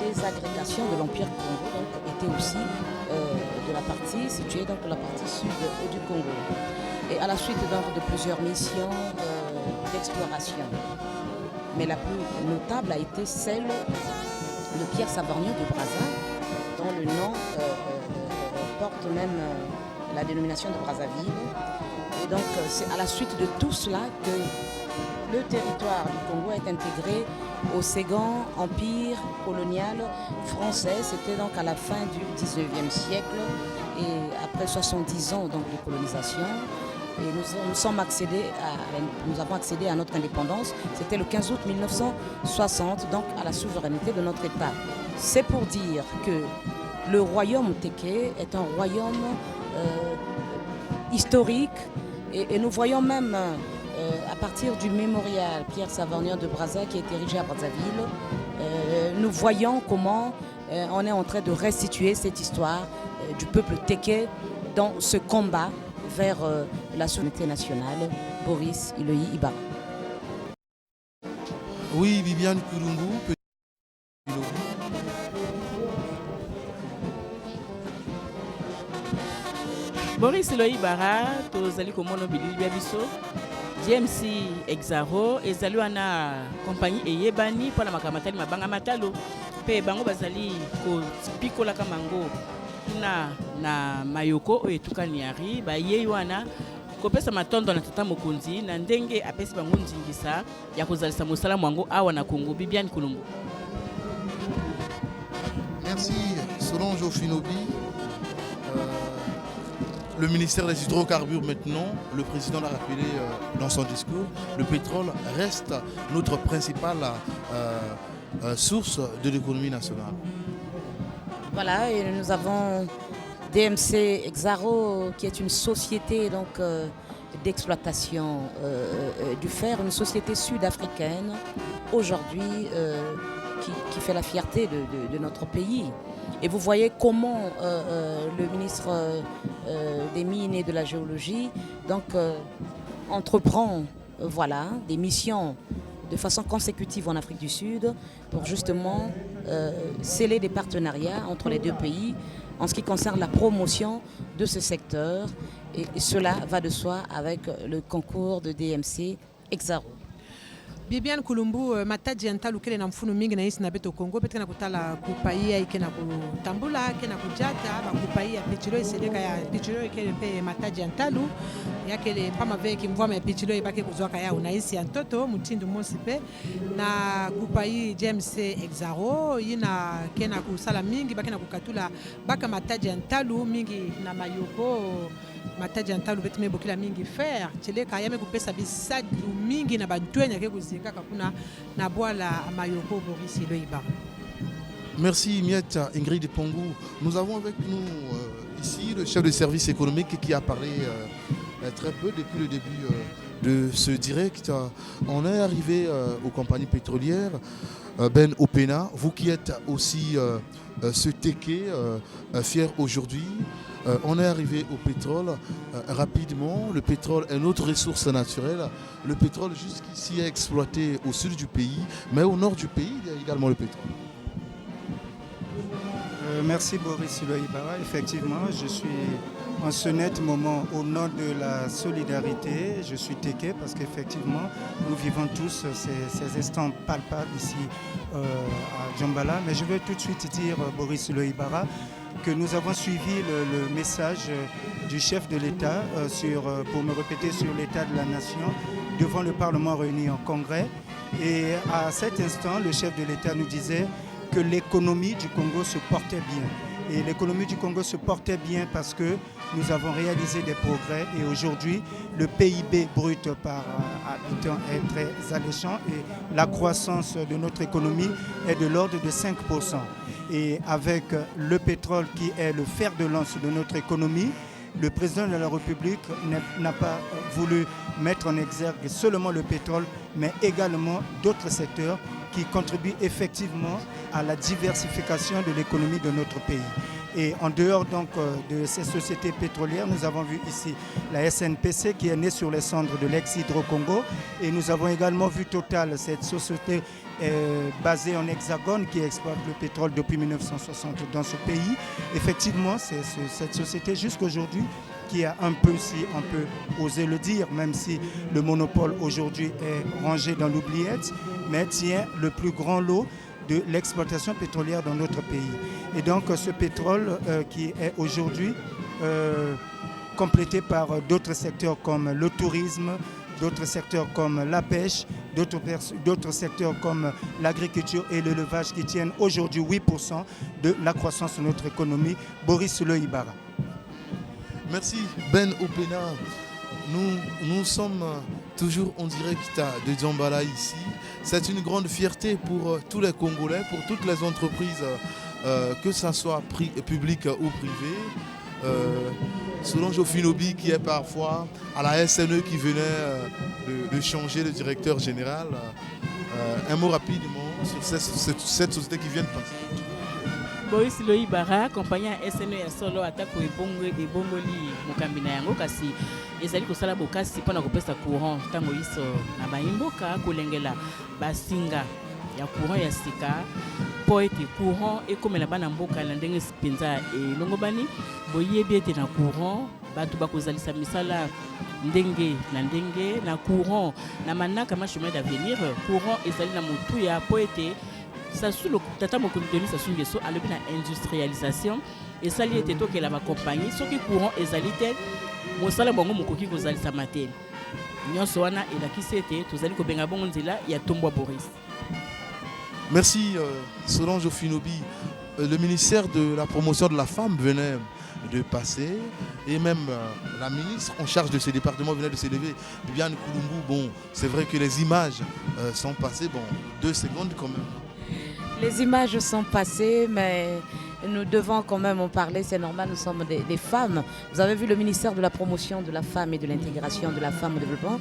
désagrégation de l'Empire Congo donc, étaient aussi de la partie située dans la partie sud du Congo. Et à la suite donc, de plusieurs missions d'exploration. Mais la plus notable a été celle de Pierre Savorgnan de Brazza, dont le nom porte même la dénomination de Brazzaville. Et donc c'est à la suite de tout cela que le territoire du Congo est intégré au second empire colonial français. C'était donc à la fin du 19e siècle et après 70 ans donc, de colonisation. Et nous avons accédé à notre indépendance. C'était le 15 août 1960, donc à la souveraineté de notre État. C'est pour dire que le royaume téké est un royaume historique et nous voyons même à partir du mémorial Pierre Savorgnan de Brazza qui est érigé à Brazzaville, nous voyons comment on est en train de restituer cette histoire du peuple téké dans ce combat vers la souveraineté nationale, Boris Eloy Ibarra. Oui, Bibiane Kulumbu. Boris Eloy Ibarra, tozali komona bilili bia biso. DMC Exaro ezali wana compagnie eyebani mpona makamatali mabanga matalo pe bango bazali kopikola kamango na mayoko oyo etukani yari bayei wana kopesa matondo na tata mokonzi na ndenge apesi bango nzingisa ya kozalisa mosala mwango awa na Congo. Bibiane Kulumbu. Merci Solange Ofinobi. Le ministère des hydrocarbures maintenant, le président l'a rappelé dans son discours, le pétrole reste notre principale source de l'économie nationale. Voilà, et nous avons DMC Exaro qui est une société donc d'exploitation du fer, une société sud-africaine aujourd'hui qui fait la fierté de notre pays. Et vous voyez comment le ministre des Mines et de la Géologie donc, entreprend des missions de façon consécutive en Afrique du Sud pour justement sceller des partenariats entre les deux pays en ce qui concerne la promotion de ce secteur. Et cela va de soi avec le concours de DMC Exaro. Bibiane Kulumbu mataji antalu kele na mfunu mingi na isi na beto Kongo petka na kutala kupaia ike na kutambula ike na kujata ba kupaia pichilo iseleka ya pichilo ike pe mataji antalu yakele pama veki mvua ya pichilo ibake kuzoaka ya unaisi antoto mutindo mosi pe na kupai James Exaro yina kena kusala mingi bake na kukatula baka mataji antalu mingi na mayoko mataji antalu betime bokila mingi fer cheleka yame kupesa bisadu mingi na bantwenya ke kuzinga kakuna na bwala mayoko Boris Eloy Ibarra. Merci Miette Ingrid Pongou. Nous avons avec nous ici le chef de service économique qui a parlé très peu depuis le début de ce direct. On est arrivé aux compagnies pétrolières. Ben Opena, vous qui êtes aussi ce Téké fier aujourd'hui, on est arrivé au pétrole rapidement. Le pétrole est notre ressource naturelle. Le pétrole jusqu'ici est exploité au sud du pays, mais au nord du pays, il y a également le pétrole. Merci Boris Loïbara. Effectivement, je suis en ce net moment au nom de la solidarité. Je suis Téké parce qu'effectivement, nous vivons tous ces instants palpables ici à Djambala. Mais je veux tout de suite dire, Boris Loïbara, que nous avons suivi le message du chef de l'État pour me répéter sur l'état de la nation devant le Parlement réuni en congrès. Et à cet instant, le chef de l'État nous disait que l'économie du Congo se portait bien. Et l'économie du Congo se portait bien parce que nous avons réalisé des progrès et aujourd'hui, le PIB brut par habitant est très alléchant et la croissance de notre économie est de l'ordre de 5%. Et avec le pétrole qui est le fer de lance de notre économie, le président de la République n'a pas voulu mettre en exergue seulement le pétrole, mais également d'autres secteurs qui contribuent effectivement à la diversification de l'économie de notre pays. Et en dehors donc de ces sociétés pétrolières, nous avons vu ici la SNPC qui est née sur les cendres de l'ex-Hydro-Congo. Et nous avons également vu Total, cette société basée en Hexagone qui exploite le pétrole depuis 1960 dans ce pays. Effectivement, c'est cette société jusqu'aujourd'hui qui a un peu, si on peut oser le dire, même si le monopole aujourd'hui est rangé dans l'oubliette, mais tient le plus grand lot de l'exploitation pétrolière dans notre pays. Et donc ce pétrole qui est aujourd'hui complété par d'autres secteurs comme le tourisme, d'autres secteurs comme la pêche, d'autres secteurs comme l'agriculture et l'élevage qui tiennent aujourd'hui 8% de la croissance de notre économie. Boris Loïbara. Merci Ben Opena. Nous sommes toujours en direct de Djambala ici. C'est une grande fierté pour tous les Congolais, pour toutes les entreprises, que ce soit public ou privé. Solange Ofinobi qui est parfois à la SNE qui venait de changer le directeur général. Un mot rapidement sur cette société qui vient de passer. Boris Loïbara, compagnie SNE ya solo atako ebongoli mokambi na yango kasi ezali kosala bokasi mpona kopesa courant ntango iso na bayimboka kolengela basinga ya courant ya sika po ete courant ekomela bana mboka na ndenge mpenza elongobani boyebi ete na courant bato bakozalisa misala ndenge na courant na manaka ma chemin d'avenir courant ezali na motuya po ete Sassulo tata mokonzi Denis Sassou Nguesso alobi na industrialisation et sali ete tokela ba compagnie soki courant ezali te mosala bango mokoki kozalisa mate nyonso wana elakisi ete tozali kobenga bongo nzela ya Tombwa Boris. Merci Solange Ofinobi. Le ministère de la promotion de la femme venait de passer et même la ministre en charge de ce département venait de s'élever, Viviane Koulumbu. Bon, c'est vrai que les images sont passées, bon, 2 secondes quand même. Les images sont passées, mais nous devons quand même en parler, c'est normal, nous sommes des femmes. Vous avez vu le ministère de la promotion de la femme et de l'intégration de la femme au développement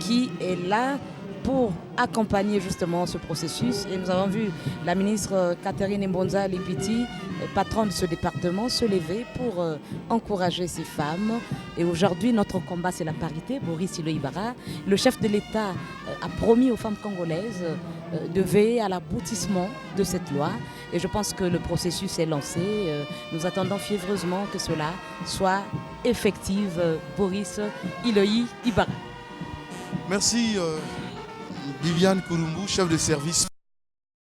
qui est là pour accompagner justement ce processus. Et nous avons vu la ministre Catherine Mbonza Lipiti, patronne de ce département, se lever pour encourager ces femmes. Et aujourd'hui, notre combat, c'est la parité. Boris Loïbara, le chef de l'État, a promis aux femmes congolaises de veiller à l'aboutissement de cette loi. Et je pense que le processus est lancé. Nous attendons fiévreusement que cela soit effectif. Boris Loïbara. Merci Viviane Koulumbu, chef de service